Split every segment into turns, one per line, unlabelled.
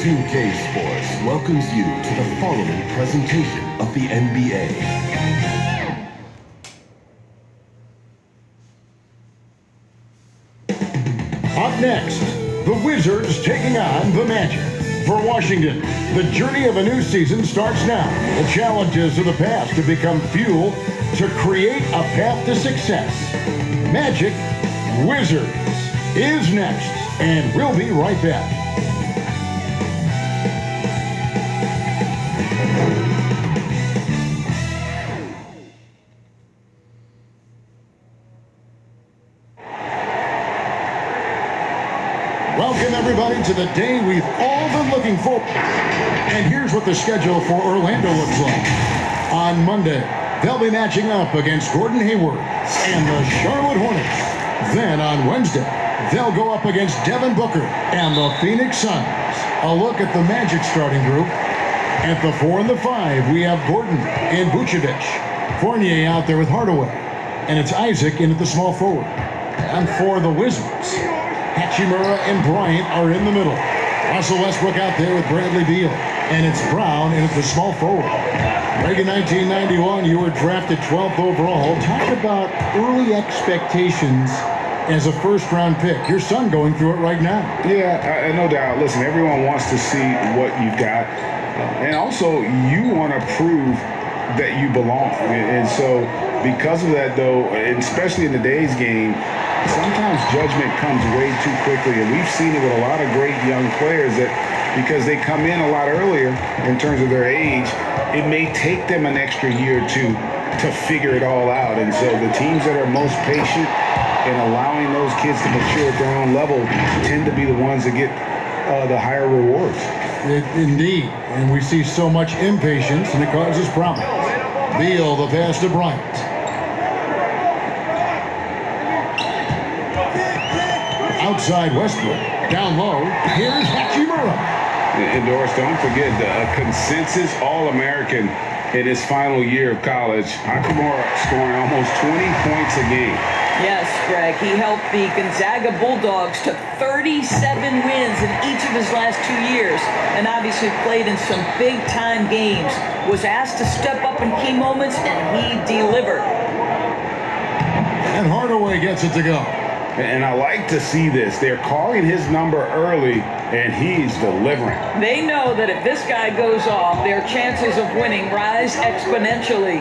2K Sports welcomes you to the following presentation of the NBA.
Up next, the Wizards taking on the Magic. For Washington, the journey of a new season starts now. The challenges of the past have become fuel to create a path to success. Magic Wizards is next, and we'll be right back. Welcome, everybody, to the day we've all been looking for. And here's what the schedule for Orlando looks like. On Monday, they'll be matching up against Gordon Hayward and the Charlotte Hornets. Then on Wednesday, they'll go up against Devin Booker and the Phoenix Suns. A look at the Magic starting group. At the 4 and the 5, we have Gordon and Vucevic. Fournier out there with Hardaway. And it's Isaac in at the small forward. And for the Wizards, Hachimura and Bryant are in the middle. Russell Westbrook out there with Bradley Beal. And it's Brown in at the small forward. Back in 1991, you were drafted 12th overall. Talk about early expectations as a first-round pick. Your son going through it right now.
Yeah, no doubt. Listen, everyone wants to see what you've got. And also, you want to prove that you belong. And so, because of that, though, especially in today's game, sometimes judgment comes way too quickly, and we've seen it with a lot of great young players that because they come in a lot earlier in terms of their age, it may take them an extra year or two to figure it all out. And so the teams that are most patient in allowing those kids to mature at their own level tend to be the ones that get the higher rewards.
Indeed, and we see so much impatience, and it causes problems. Beal, the pass to Bryant. Outside Westbrook, down low, here's Hachimura.
And Doris, don't forget a consensus All-American in his final year of college. Hachimura scoring almost 20 points a game.
Yes, Greg, he helped the Gonzaga Bulldogs to 37 wins in each of his last 2 years, and obviously played in some big-time games. Was asked to step up in key moments, and he delivered.
And Hardaway gets it to go.
And I like to see this. They're calling his number early, and he's delivering.
They know that if this guy goes off, their chances of winning rise exponentially.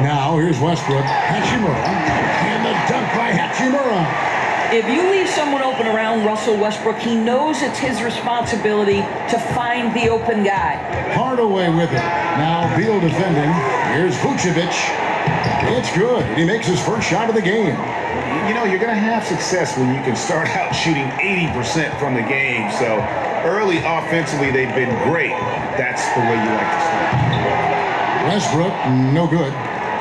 Now, here's Westbrook, Hachimura, and the dunk by Hachimura.
If you leave someone open around Russell Westbrook, he knows it's his responsibility to find the open guy.
Hardaway with it. Now, Beal defending. Here's Vucevic. It's good. He makes his first shot of the game.
You know, you're going to have success when you can start out shooting 80% from the game. So early offensively, they've been great. That's the way you like to start.
Westbrook, no good.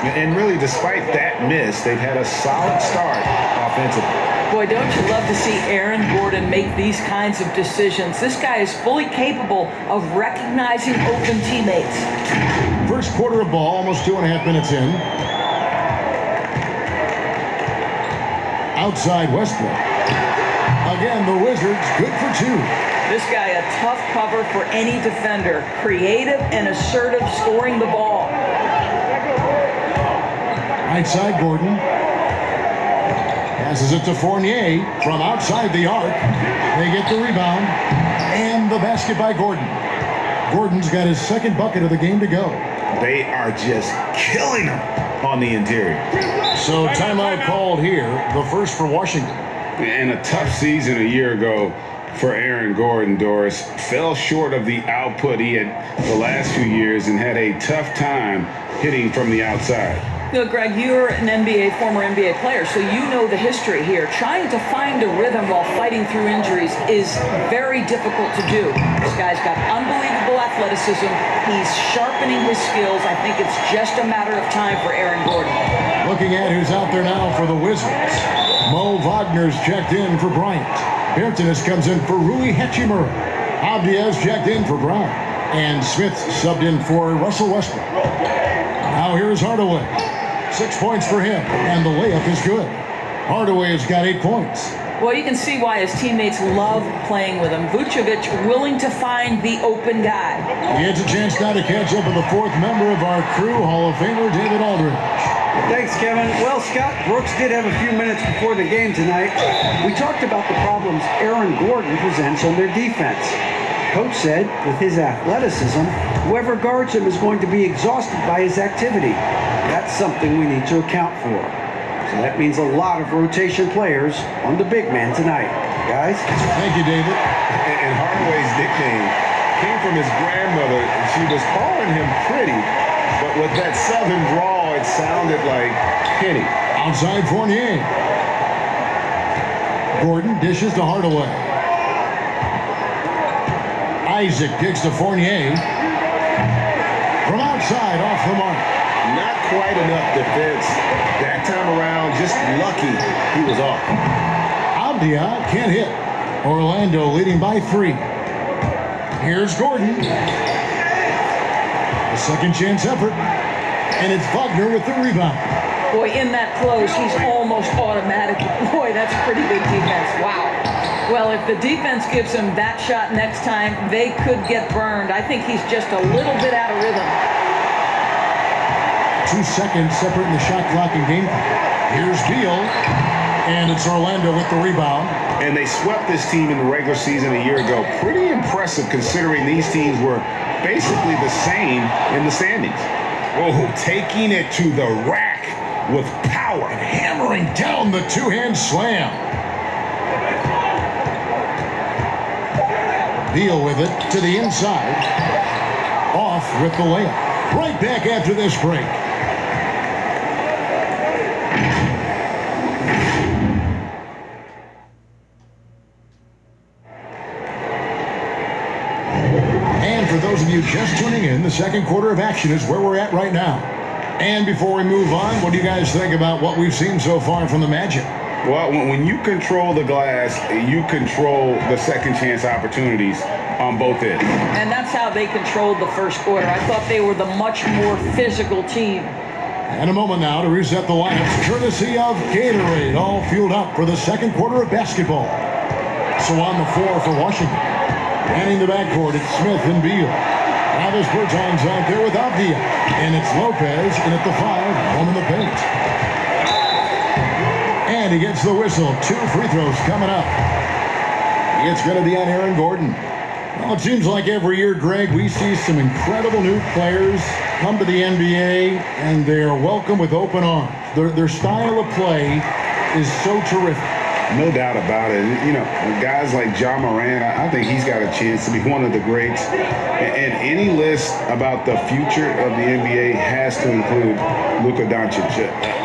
And really, despite that miss, they've had a solid start offensively.
Boy, don't you love to see Aaron Gordon make these kinds of decisions? This guy is fully capable of recognizing open teammates.
First quarter of ball, almost 2.5 minutes in. Outside Westbrook. Again, the Wizards good for 2.
This guy a tough cover for any defender. Creative and assertive scoring the ball.
Right side Gordon. Passes it to Fournier from outside the arc. They get the rebound. And the basket by Gordon. Gordon's got his second bucket of the game to go.
They are just killing them on the interior.
So timeout called here, the first for Washington.
And a tough season a year ago for Aaron Gordon, Doris. Fell short of the output he had the last few years and had a tough time hitting from the outside.
You know, Greg, you're an former NBA player, so you know the history here. Trying to find a rhythm while fighting through injuries is very difficult to do. This guy's got unbelievable athleticism. He's sharpening his skills. I think it's just a matter of time for Aaron Gordon.
Looking at who's out there now for the Wizards. Mo Wagner's checked in for Bryant. Bertens comes in for Rui Hachimura. Abdias checked in for Brown. And Smith subbed in for Russell Westbrook. Now here's Hardaway. 6 points for him, and the layup is good. Hardaway has got 8 points.
Well, you can see why his teammates love playing with him. Vucevic willing to find the open guy.
He gets a chance now to catch up with the fourth member of our crew, Hall of Famer David Aldridge.
Thanks, Kevin. Well, Scott, Brooks did have a few minutes before the game tonight. We talked about the problems Aaron Gordon presents on their defense. Coach said, with his athleticism, whoever guards him is going to be exhausted by his activity. That's something we need to account for. So that means a lot of rotation players on the big man tonight. Guys?
Thank you, David.
And Hardaway's nickname came from his grandmother. She was calling him pretty, but with that southern drawl, it sounded like Penny.
Outside Fournier. Gordon dishes to Hardaway. Isaac kicks to Fournier. From outside, off the mark.
Not quite enough defense that time around. Just lucky he was off.
Avdia can't hit. Orlando leading by 3. Here's Gordon. A second chance effort. And it's Wagner with the rebound.
Boy, in that close, he's almost automatic. Boy, that's pretty good defense. Wow. Well, if the defense gives him that shot next time, they could get burned. I think he's just a little bit out of rhythm.
2 seconds separating the shot clock and game clock. Here's Beal. And it's Orlando with the rebound.
And they swept this team in the regular season a year ago. Pretty impressive considering these teams were basically the same in the standings. Oh, taking it to the rack with power.
Hammering down the two-hand slam. Beal with it to the inside. Off with the layup. Right back after this break. And for those of you just tuning in, the second quarter of action is where we're at right now. And before we move on, what do you guys think about what we've seen so far from the Magic?
Well, when you control the glass, you control the second chance opportunities on both ends.
And that's how they controlled the first quarter. I thought they were the much more physical team.
And a moment now to reset the lineups, courtesy of Gatorade, all fueled up for the second quarter of basketball. So on the floor for Washington. Manning the backcourt, it's Smith and Beal. Travis Bertans out there with Avdia. And it's Lopez in at the 5, one in the paint. And he gets the whistle. 2 free throws coming up. It's going to be on Aaron Gordon. Well, it seems like every year, Greg, we see some incredible new players come to the NBA, and they are welcome with open arms. Their style of play is so terrific.
No doubt about it. You know, guys like Ja Morant, I think he's got a chance to be one of the greats. And any list about the future of the NBA has to include Luka Doncic.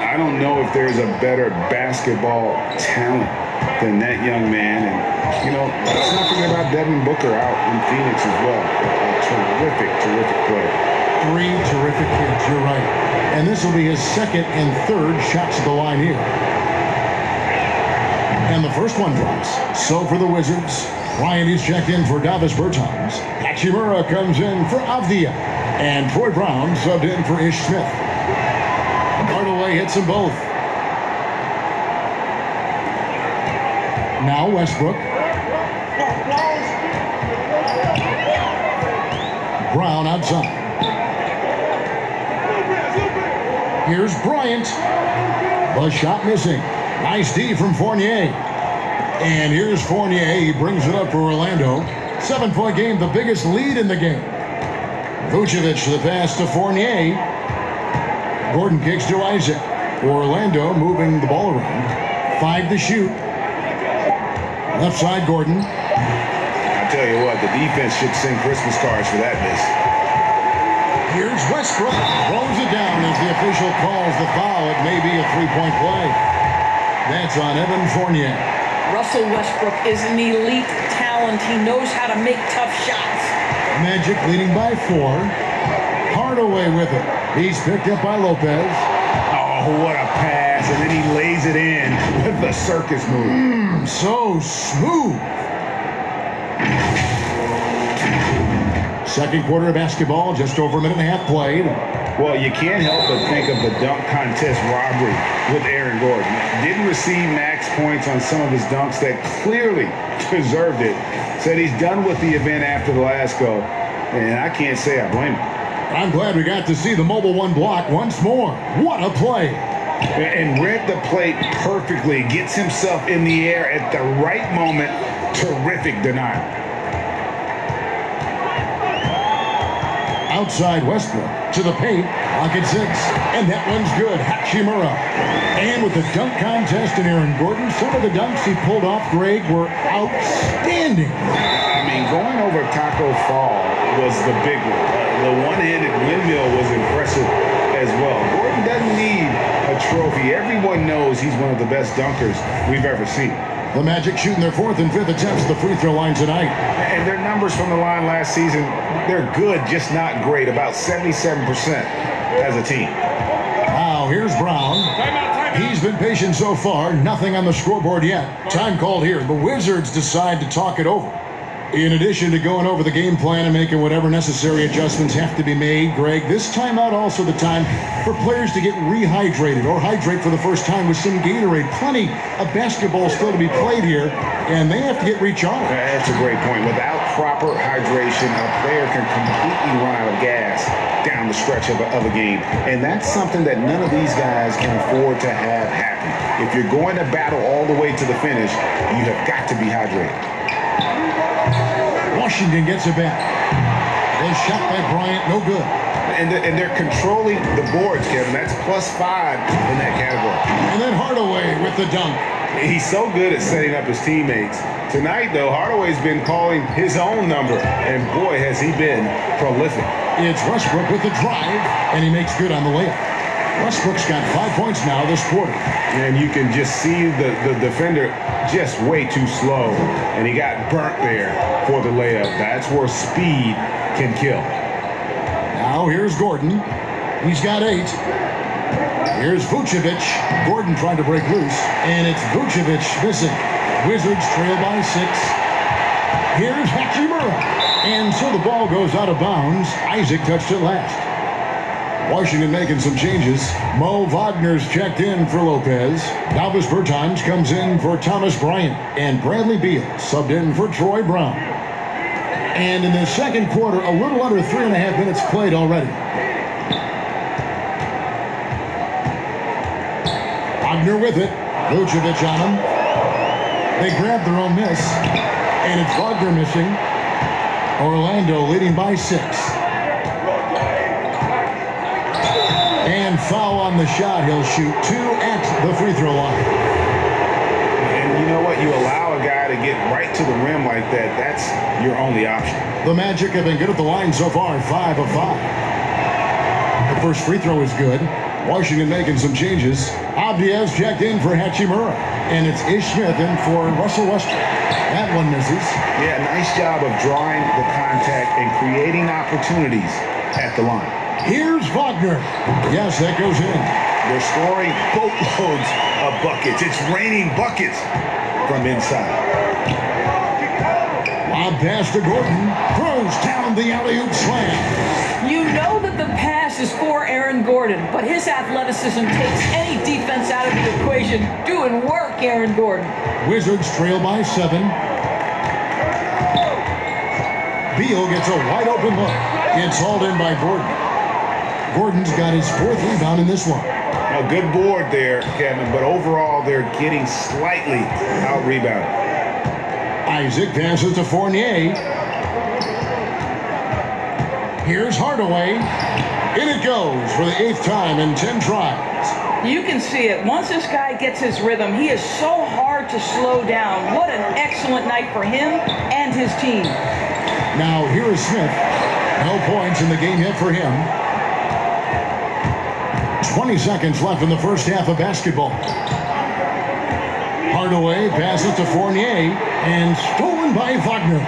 I don't know if there's a better basketball talent than that young man. And, you know, let's not forget about Devin Booker out in Phoenix as well. A terrific, terrific player.
3 terrific kids, you're right. And this will be his second and third shots at the line here. And the first one drops. So for the Wizards, Ryan is checked in for Davis Bertans. Hachimura comes in for Avdia. And Troy Brown subbed in for Ish Smith. Hardaway hits them both. Now Westbrook. Brown outside. Here's Bryant. The shot missing. Nice D from Fournier. And here's Fournier. He brings it up for Orlando. 7-point game, the biggest lead in the game. Vucevic the pass to Fournier. Gordon kicks to Isaac. Orlando moving the ball around. 5 to shoot. Left side, Gordon.
I tell you what, the defense should send Christmas cards for that miss.
Here's Westbrook. Throws it down as the official calls the foul. It may be a 3-point play. That's on Evan Fournier.
Russell Westbrook is an elite talent. He knows how to make tough shots.
Magic leading by 4. Hardaway with it. He's picked up by Lopez.
Oh, what a pass. And then he lays it in with the circus move.
So smooth. Second quarter of basketball, just over a minute and a half played.
Well, you can't help but think of the dunk contest robbery with Aaron Gordon. Didn't receive max points on some of his dunks that clearly deserved it. Said he's done with the event after the last go, and I can't say I blame him.
I'm glad we got to see the mobile one block once more. What a play.
And read the plate perfectly. Gets himself in the air at the right moment. Terrific denial.
Outside Westbrook to the paint, pocket 6, and that one's good. Hachimura. And with the dunk contest and Aaron Gordon, some of the dunks he pulled off, Greg, were outstanding.
I mean, going over Taco Fall was the big one. The one-handed windmill was impressive as well. Gordon doesn't need a trophy. Everyone knows he's one of the best dunkers we've ever seen.
The Magic shooting their 4th and 5th attempts at the free throw line tonight.
And their numbers from the line last season, they're good, just not great. About 77% as a team.
Now, here's Brown. He's been patient so far. Nothing on the scoreboard yet. Time called here. The Wizards decide to talk it over. In addition to going over the game plan and making whatever necessary adjustments have to be made, Greg, this timeout also the time for players to get rehydrated or hydrate for the first time with some Gatorade. Plenty of basketball still to be played here, and they have to get recharged.
That's a great point. Without proper hydration, a player can completely run out of gas down the stretch of a game. And that's something that none of these guys can afford to have happen. If you're going to battle all the way to the finish, you have got to be hydrated.
Washington gets it back. The shot by Bryant, no good.
And they're controlling the boards, Kevin. That's +5 in that category.
And then Hardaway with the dunk.
He's so good at setting up his teammates. Tonight, though, Hardaway's been calling his own number, and boy, has he been prolific.
It's Westbrook with the drive, and he makes good on the layup. Westbrook's got 5 points now this quarter.
And you can just see the defender just way too slow, and he got burnt there for the layup. That's where speed can kill.
Now here's Gordon. He's got 8. Here's Vucevic. Gordon trying to break loose, and it's Vucevic missing. Wizards trail by 6. Here's Hachimura. And so the ball goes out of bounds. Isaac touched it last. Washington making some changes. Mo Wagner's checked in for Lopez. Davis Bertans comes in for Thomas Bryant. And Bradley Beal subbed in for Troy Brown. And in the second quarter, a little under 3.5 minutes played already. Wagner with it. Vucevic on him. They grab their own miss. And it's Wagner missing. Orlando leading by 6. And foul on the shot. He'll shoot 2 at the free throw line.
And you know what? You allow a guy to get right to the rim like that. That's your only option.
The Magic have been good at the line so far. 5 of 5. The first free throw is good. Washington making some changes. Abdiaz checked in for Hachimura. And it's Ish Smith in for Russell Westbrook. That one misses.
Yeah, nice job of drawing the contact and creating opportunities at the line.
Here's Wagner. Yes, that goes in.
They're scoring boatloads of buckets. It's raining buckets from inside.
Lob pass to Gordon. Throws down the alley-oop slam.
You know that the pass is for Aaron Gordon, but his athleticism takes any defense out of the equation. Doing work, Aaron Gordon.
Wizards trail by 7. Beal gets a wide-open look. It's hauled in by Gordon. Gordon's got his 4th rebound in this one.
A good board there, Kevin, but overall they're getting slightly out-rebounded.
Isaac passes to Fournier. Here's Hardaway. In it goes for the 8th time in 10 tries.
You can see it. Once this guy gets his rhythm, he is so hard to slow down. What an excellent night for him and his team.
Now here is Smith. No points in the game yet for him. 20 seconds left in the first half of basketball. Hardaway passes to Fournier and stolen by Wagner.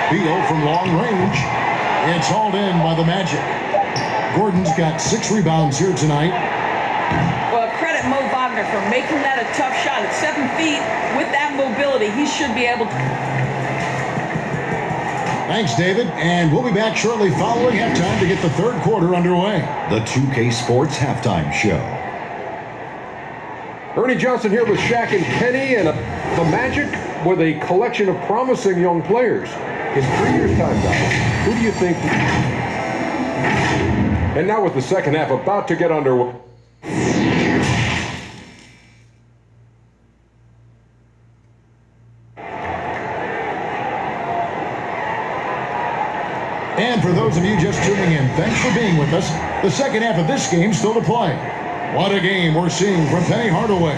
Beal from long range. It's hauled in by the Magic. Gordon's got 6 rebounds here tonight.
Well, credit Mo Wagner for making that a tough shot. At 7 feet, with that mobility, he should be able to.
Thanks, David. And we'll be back shortly following halftime to get the third quarter underway.
The 2K Sports Halftime Show.
Ernie Johnson here with Shaq and Kenny, and the Magic with a collection of promising young players. In 3 years' time, guys, who do you think? And now with the second half about to get underway.
And for those of you just tuning in, thanks for being with us. The second half of this game still to play. What a game we're seeing from Penny Hardaway.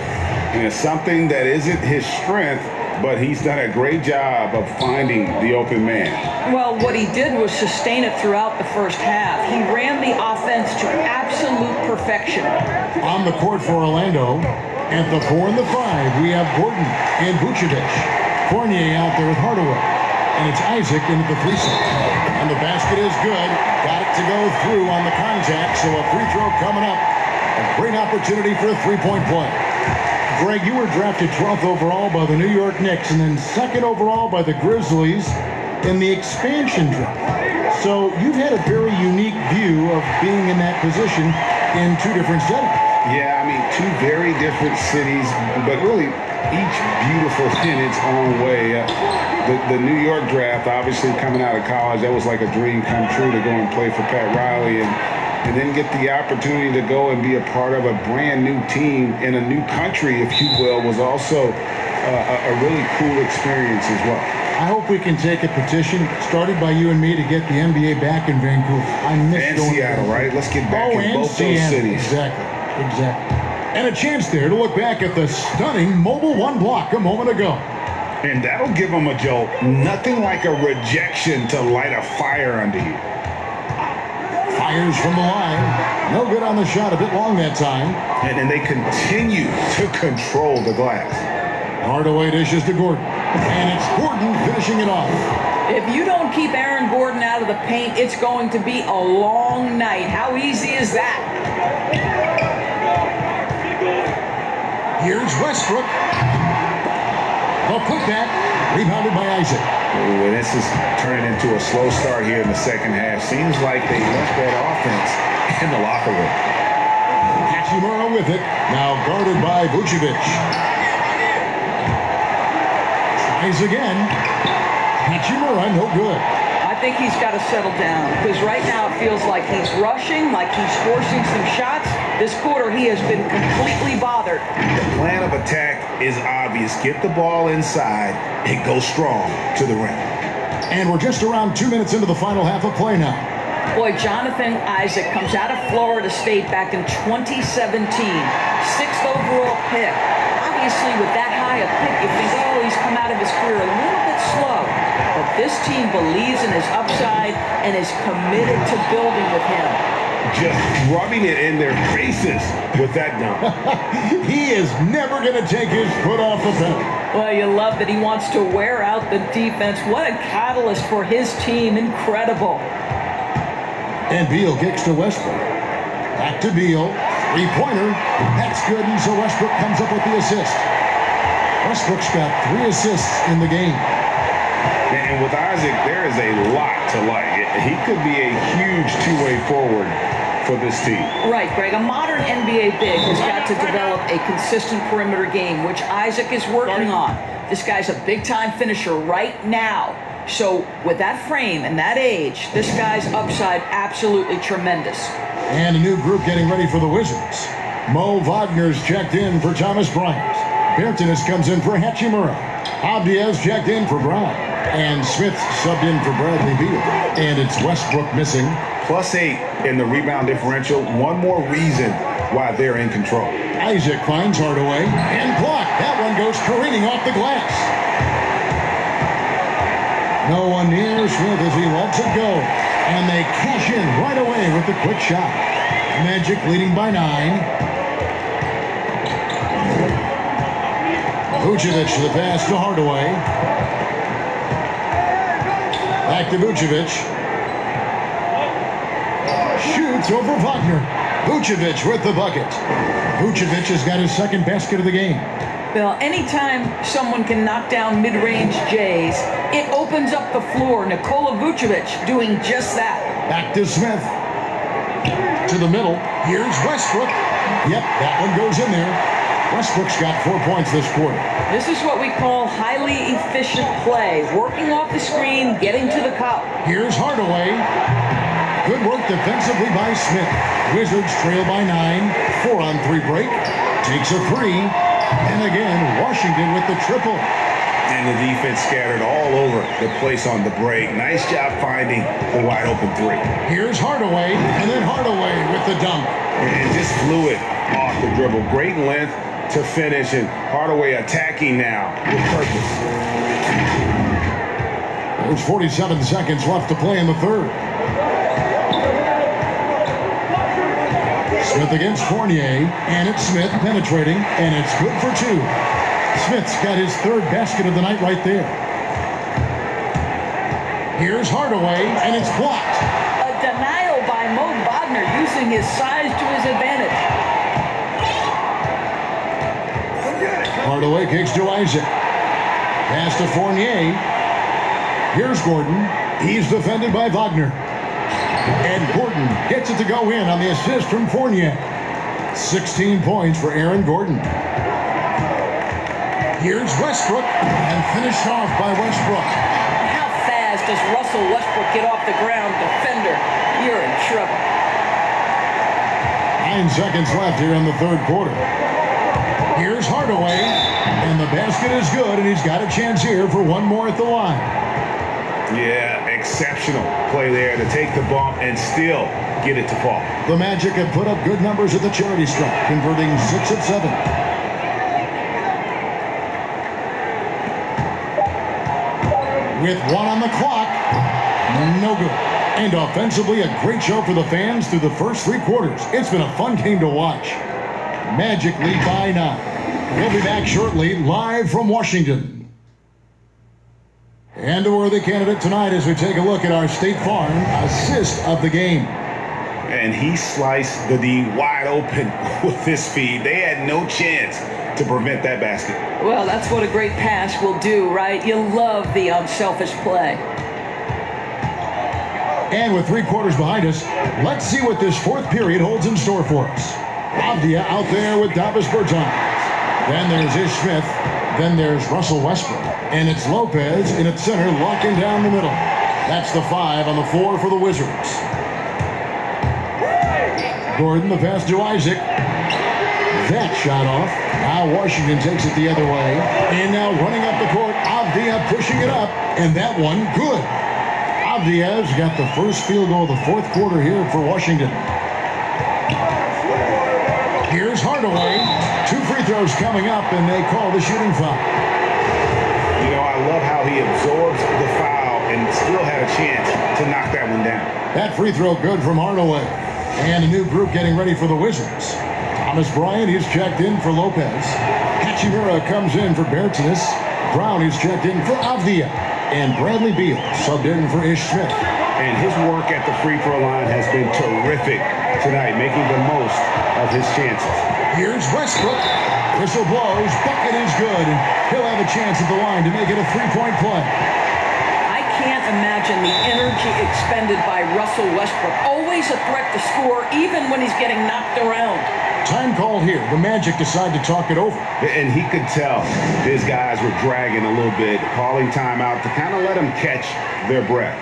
And it's something that isn't his strength, but he's done a great job of finding the open man.
Well, what he did was sustain it throughout the first half. He ran the offense to absolute perfection.
On the court for Orlando, at the 4 and the 5, we have Gordon and Vucevic. Fournier out there with Hardaway. And it's Isaac into the 3-set. And the basket is good. Got it to go through on the contact, so a free throw coming up. A great opportunity for a three-point play. Greg, you were drafted 12th overall by the New York Knicks and then 2nd overall by the Grizzlies in the expansion draft. So you've had a very unique view of being in that position in two different settings.
Yeah, I mean, two very different cities, but really each beautiful in its own way. The New York draft, obviously coming out of college, that was like a dream come true to go and play for Pat Riley and then get the opportunity to go and be a part of a brand new team in a new country, if you will, was also a really cool experience as well.
I hope we can take a petition started by you and me to get the NBA back in Vancouver. I miss
and
going
Seattle,
to
right? Let's get back in both those cities.
Exactly. And a chance there to look back at the stunning Mobile One block a moment ago.
And that'll give them a jolt. Nothing like a rejection to light a fire under you.
Fires from the line. No good on the shot. A bit long that time.
And they continue to control the glass.
Hardaway dishes to Gordon. And it's Gordon finishing it off.
If you don't keep Aaron Gordon out of the paint, it's going to be a long night. How easy is that?
Here's Westbrook. Well, put that. Rebounded by Isaac.
Ooh, and this is turning into a slow start here in the second half. Seems like they left that offense in the locker room.
Hachimura with it. Now guarded by Vucevic. Tries again. Hachimura, no good.
I think he's got to settle down because right now it feels like he's rushing, like he's forcing some shots. This quarter he has been completely bothered.
The plan of attack is obvious. Get the ball inside and go strong to the rim.
And we're just around 2 minutes into the final half of play now.
Boy, Jonathan Isaac comes out of Florida State back in 2017. 6th overall pick. Obviously with that high a pick you think, oh, he's come out of his career a little bit slow. But this team believes in his upside and is committed to building with him.
Just rubbing it in their faces with that dunk.
He is never going to take his foot off the pedal.
Well, you love that he wants to wear out the defense. What a catalyst for his team. Incredible.
And Beal kicks to Westbrook. Back to Beal. Three-pointer. That's good, and so Westbrook comes up with the assist. Westbrook's got 3 assists in the game.
And with Isaac, there is a lot to like. He could be a huge two-way forward for this team.
Right, Greg. A modern NBA big has got to develop a consistent perimeter game, which Isaac is working on. This guy's a big-time finisher right now. So with that frame and that age, this guy's upside absolutely tremendous.
And a new group getting ready for the Wizards. Mo Wagner's checked in for Thomas Bryant. Bertanis comes in for Hachimura. Abdiaz checked in for Brown. And Smith subbed in for Bradley Beal. And it's Westbrook missing.
+8 in the rebound differential. One more reason why they're in control.
Isaac finds Hardaway and blocked. That one goes careening off the glass. No one near Smith as he lets it go. And they cash in right away with the quick shot. Magic leading by 9. Vucevic the pass to Hardaway. Back to Vucevic. Shoots over Wagner. Vucevic with the bucket. Vucevic has got his second basket of the game.
Bill, anytime someone can knock down mid-range Jays, it opens up the floor. Nikola Vucevic doing just that.
Back to Smith. To the middle. Here's Westbrook. Yep, that one goes in there. Westbrook's got 4 points this quarter.
This is what we call highly efficient play. Working off the screen, getting to the cup.
Here's Hardaway. Good work defensively by Smith. Wizards trail by 9. 4-on-3 break. Takes a 3. And again, Washington with the triple.
And the defense scattered all over the place on the break. Nice job finding the wide open 3.
Here's Hardaway. And then Hardaway with the dunk.
And just flew it off the dribble. Great length to finish, and Hardaway attacking now with purpose.
There's 47 seconds left to play in the third. Smith against Fournier, and it's Smith penetrating, and it's good for 2. Smith's got his third basket of the night right there. Here's Hardaway, and it's blocked.
A denial by Mo Wagner, using his size to his advantage.
Hardaway kicks to Isaac. Pass to Fournier. Here's Gordon. He's defended by Wagner. And Gordon gets it to go in on the assist from Fournier. 16 points for Aaron Gordon. Here's Westbrook, and finished off by Westbrook.
How fast does Russell Westbrook get off the ground? Defender, you're in trouble.
9 seconds left here in the third quarter. Here's Hardaway, and the basket is good, and he's got a chance here for one more at the line.
Yeah, exceptional play there to take the bump and still get it to fall.
The Magic have put up good numbers at the charity stripe, converting 6 of 7. With 1 on the clock, no good. And offensively, a great show for the fans through the first 3 quarters. It's been a fun game to watch. Magic lead by 9. We'll be back shortly, live from Washington. And a worthy candidate tonight as we take a look at our State Farm assist of the game.
And he sliced the D wide open with his speed. They had no chance to prevent that basket.
Well, that's what a great pass will do, right? You love the unselfish play.
And with 3 quarters behind us, let's see what this fourth period holds in store for us. Avdia out there with Davis Bertans. Then there's Ish Smith. Then there's Russell Westbrook. And it's Lopez in its center, locking down the middle. That's the 5 on the floor for the Wizards. Gordon, the pass to Isaac. That shot off. Now Washington takes it the other way. And now running up the court, Avdia pushing it up. And that one, good. Avdia's got the first field goal of the fourth quarter here for Washington. Here's Hardaway. 2 free throws coming up, and they call the shooting foul.
You know, I love how he absorbs the foul and still had a chance to knock that one down.
That free throw good from Hardaway. And a new group getting ready for the Wizards. Thomas Bryant is checked in for Lopez. Hachimura comes in for Bertans. Brown is checked in for Avdia. And Bradley Beal subbed in for Ish Smith.
And his work at the free throw line has been terrific tonight, making the most of his chances.
Here's Westbrook. Whistle blows. Bucket is good. And he'll have a chance at the line to make it a 3-point play.
I can't imagine the energy expended by Russell Westbrook. Always a threat to score, even when he's getting knocked around.
Time called here. The Magic decide to talk it over.
And he could tell his guys were dragging a little bit, calling timeout to kind of let them catch their breath.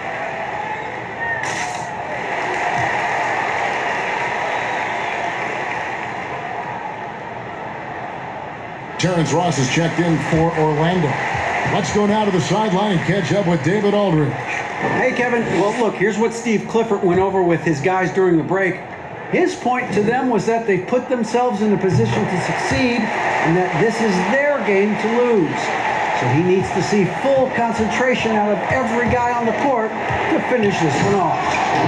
Terrence Ross is checked in for Orlando. Let's go now to the sideline and catch up with David Aldridge.
Hey, Kevin. Well, look, here's what Steve Clifford went over with his guys during the break. His point to them was that they put themselves in a position to succeed and that this is their game to lose. So he needs to see full concentration out of every guy on the court to finish this one off.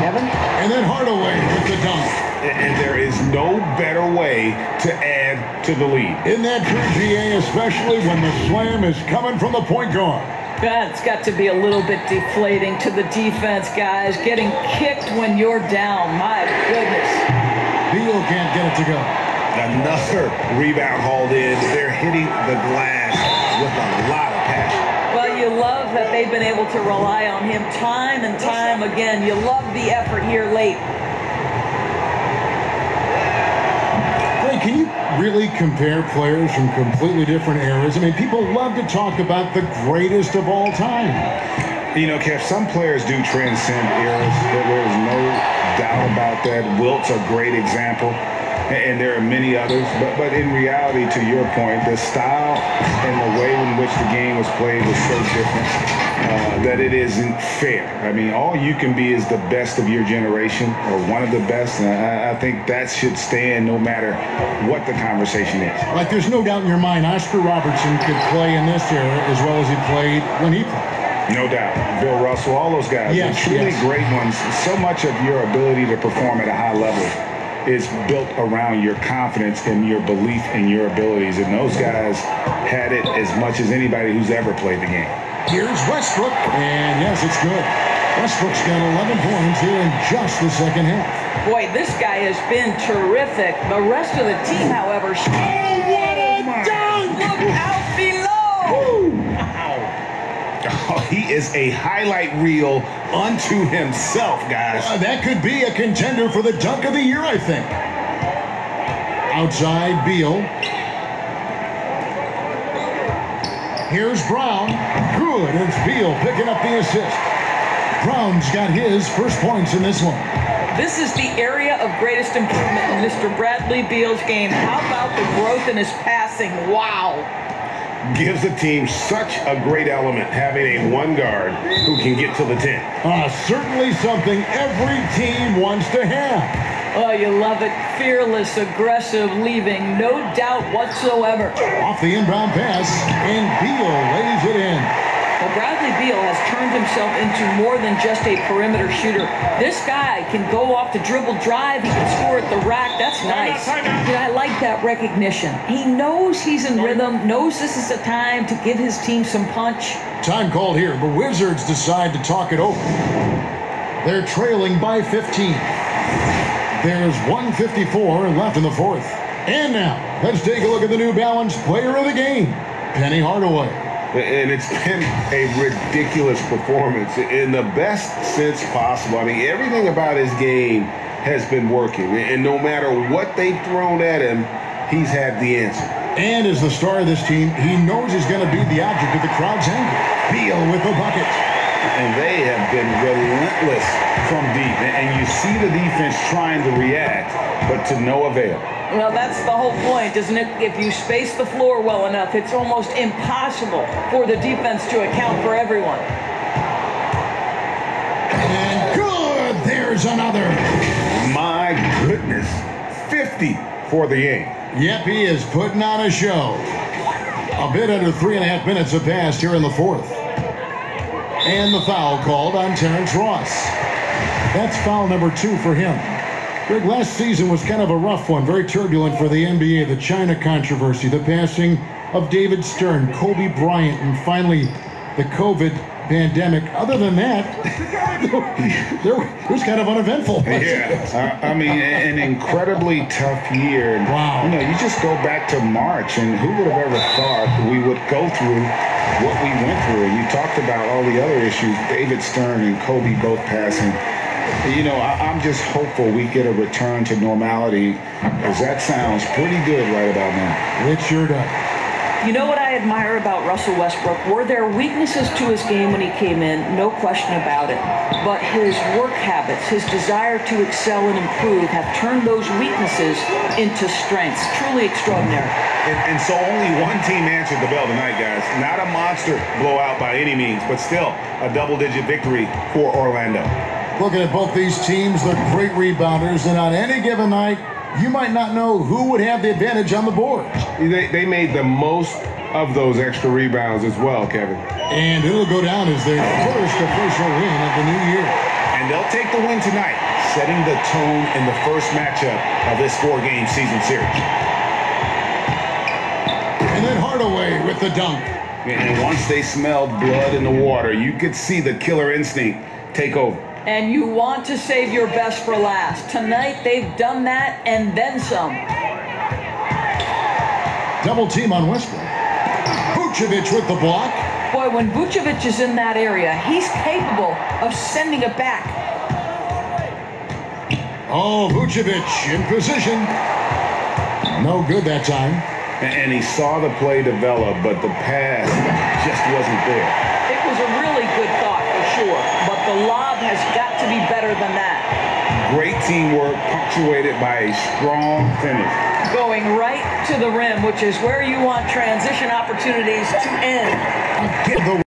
Kevin?
And then Hardaway with the dunk.
And there is no better way to add to the lead.
Isn't that true, GA, especially when the slam is coming from the point guard?
That's got to be a little bit deflating to the defense, guys. Getting kicked when you're down. My goodness.
Beal can't get it to go.
Another rebound hauled in. They're hitting the glass with a lot of passion.
Well, you love that they've been able to rely on him time and time again. You love the effort here late.
Hey, can you really compare players from completely different eras? I mean, people love to talk about the greatest of all time.
You know, Kev, some players do transcend eras. There's no doubt about that. Wilt's a great example, and there are many others. But in reality, to your point, the style and the way in which the game was played was so different that it isn't fair. I mean, all you can be is the best of your generation, or one of the best, and I think that should stand no matter what the conversation is.
Like, there's no doubt in your mind Oscar Robertson could play in this era as well as he played when he played.
No doubt. Bill Russell, all those guys.
Yes,
truly great ones. So much of your ability to perform at a high level is built around your confidence and your belief in your abilities. And those guys had it as much as anybody who's ever played the game.
Here's Westbrook, and yes, it's good. Westbrook's got 11 points here in just the second half.
Boy, this guy has been terrific. The rest of the team, however,
what a dunk!
Look out below!
Oh, he is a highlight reel unto himself, guys.
That could be a contender for the dunk of the year, I think. Outside, Beal. Here's Brown. Good. It's Beal picking up the assist. Brown's got his first points in this one.
This is the area of greatest improvement in Mr. Bradley Beal's game. How about the growth in his passing? Wow.
Gives the team such a great element having a one guard who can get to the 10.
Certainly something every team wants to have.
Oh, you love it. Fearless, aggressive, leaving. No doubt whatsoever.
Off the inbound pass, and Beal lays it in.
Well, Bradley Beal has turned himself into more than just a perimeter shooter. This guy can go off the dribble drive. He can score at the rack. That's nice. Yeah, I like that recognition. He knows he's in rhythm, knows this is the time to give his team some punch.
Time called here. The Wizards decide to talk it over. They're trailing by 15. There's 1:54 left in the fourth. And now, let's take a look at the New Balance player of the game, Penny Hardaway.
And it's been a ridiculous performance in the best sense possible. I mean, everything about his game has been working. And no matter what they've thrown at him, he's had the answer.
And as the star of this team, he knows he's going to be the object of the crowd's anger. Beal with the bucket.
And they have been relentless from deep. And you see the defense trying to react, but to no avail.
Well, that's the whole point, isn't it? If you space the floor well enough, it's almost impossible for the defense to account for everyone.
And good! There's another.
My goodness. 50 for the game.
Yep, he is putting on a show. A bit under 3.5 minutes have passed here in the fourth. And the foul called on Terrence Ross. That's foul number 2 for him. Greg, last season was kind of a rough one, very turbulent for the NBA. The China controversy, the passing of David Stern, Kobe Bryant, and finally the COVID pandemic. Other than that, it was kind of uneventful.
Yeah, I mean, an incredibly tough year.
Wow.
You know, you just go back to March, and who would have ever thought we would go through what we went through? And you talked about all the other issues, David Stern and Kobe both passing. You know, I'm just hopeful we get a return to normality, because that sounds pretty good right about now.
It sure does.
You know what I admire about Russell Westbrook? Were there weaknesses to his game when he came in? No question about it. But his work habits, his desire to excel and improve have turned those weaknesses into strengths. Truly extraordinary.
And so only one team answered the bell tonight, guys. Not a monster blowout by any means, but still a double-digit victory for Orlando.
Looking at both these teams, they're great rebounders, and on any given night, you might not know who would have the advantage on the board.
They made the most of those extra rebounds as well, Kevin.
And it'll go down as their first official win of the new year.
And they'll take the win tonight, setting the tone in the first matchup of this 4-game season series.
And then Hardaway with the dunk.
And once they smelled blood in the water, you could see the killer instinct take over.
And you want to save your best for last. Tonight, they've done that and then some.
Double team on Westbrook. Vucevic with the block.
Boy, when Vucevic is in that area, he's capable of sending it back.
Oh, Vucevic in position. No good that time.
And he saw the play develop, but the pass just wasn't there.
It was a really good thought for sure, but the lob has got to be better than that.
Great teamwork, punctuated by a strong finish.
Going right to the rim, which is where you want transition opportunities to end.
Get the